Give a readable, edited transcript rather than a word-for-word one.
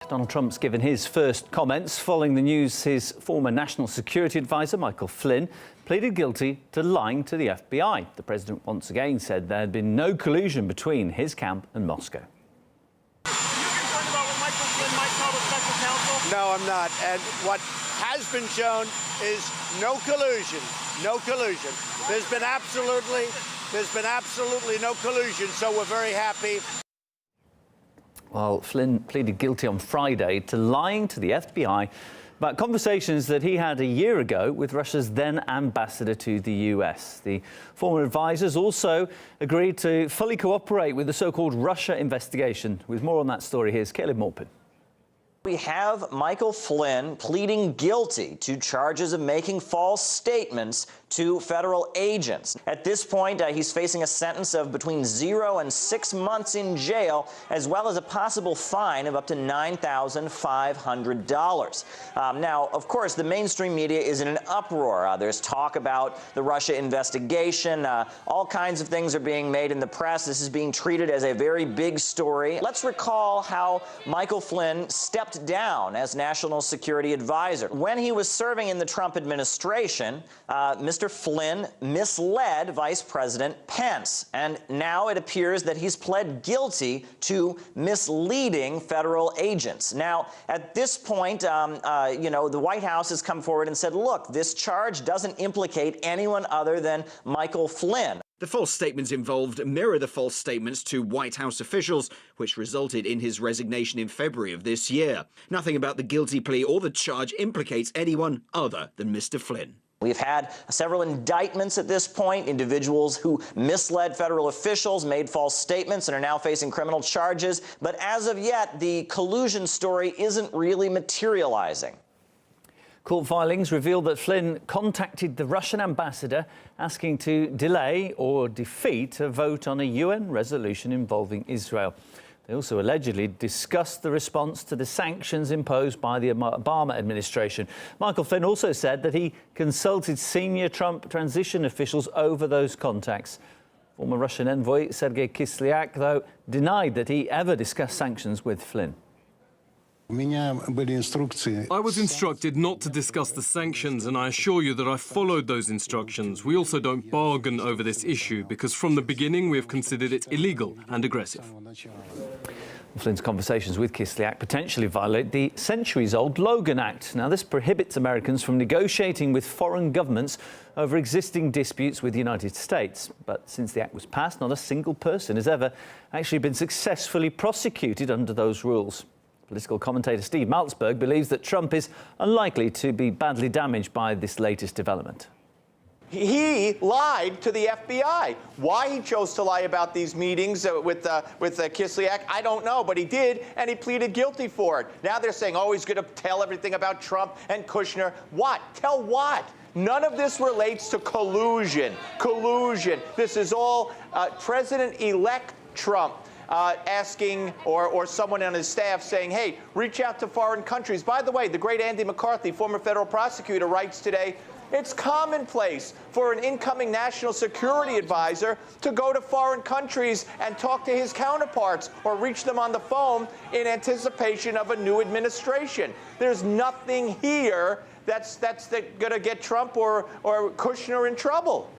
Donald Trump's given his first comments following the news his former national security advisor, Michael Flynn, pleaded guilty to lying to the FBI. The president once again said there had been no collusion between his camp and Moscow. Are you concerned about what Michael Flynn might call the special counsel? No, I'm not. And what has been shown is no collusion. No collusion. There's been absolutely no collusion, so we're very happy. Well, Flynn pleaded guilty on Friday to lying to the FBI about conversations that he had a year ago with Russia's then ambassador to the US. The former advisors also agreed to fully cooperate with the so-called Russia investigation. With more on that story, here's Caleb Maupin. We have Michael Flynn pleading guilty to charges of making false statements to federal agents. At this point, he's facing a sentence of between 0 and 6 months in jail, as well as a possible fine of up to $9,500. Now, of course, the mainstream media is in an uproar. There's talk about the Russia investigation. All kinds of things are being made in the press. This is being treated as a very big story. Let's recall how Michael Flynn stepped down as National Security Advisor. When he was serving in the Trump administration, Mr. Flynn misled Vice President Pence, and now it appears that he's pled guilty to misleading federal agents. Now, at this point, the White House has come forward and said, look, this charge doesn't implicate anyone other than Michael Flynn. The false statements involved mirror the false statements to White House officials, which resulted in his resignation in February of this year. Nothing about the guilty plea or the charge implicates anyone other than Mr. Flynn. We've had several indictments at this point, individuals who misled federal officials, made false statements, and are now facing criminal charges. But as of yet, the collusion story isn't really materializing. Court filings reveal that Flynn contacted the Russian ambassador asking to delay or defeat a vote on a UN resolution involving Israel. They also allegedly discussed the response to the sanctions imposed by the Obama administration. Michael Flynn also said that he consulted senior Trump transition officials over those contacts. Former Russian envoy Sergei Kislyak, though, denied that he ever discussed sanctions with Flynn. I was instructed not to discuss the sanctions, and I assure you that I followed those instructions. We also don't bargain over this issue, because from the beginning we have considered it illegal and aggressive. Flynn's conversations with Kislyak potentially violate the centuries-old Logan Act. Now, this prohibits Americans from negotiating with foreign governments over existing disputes with the United States. But since the act was passed, not a single person has ever actually been successfully prosecuted under those rules. Political commentator Steve Maltzberg believes that Trump is unlikely to be badly damaged by this latest development. He lied to the FBI. Why he chose to lie about these meetings with Kislyak, I don't know, but he did, and he pleaded guilty for it. Now they're saying, oh, he's going to tell everything about Trump and Kushner. What? Tell what? None of this relates to collusion. Collusion. This is all President-elect Trump asking, or someone on his staff saying, hey, reach out to foreign countries. By the way, the great Andy McCarthy, former federal prosecutor, writes today, it's commonplace for an incoming national security advisor to go to foreign countries and talk to his counterparts or reach them on the phone in anticipation of a new administration. There's nothing here that's going to get Trump or Kushner in trouble.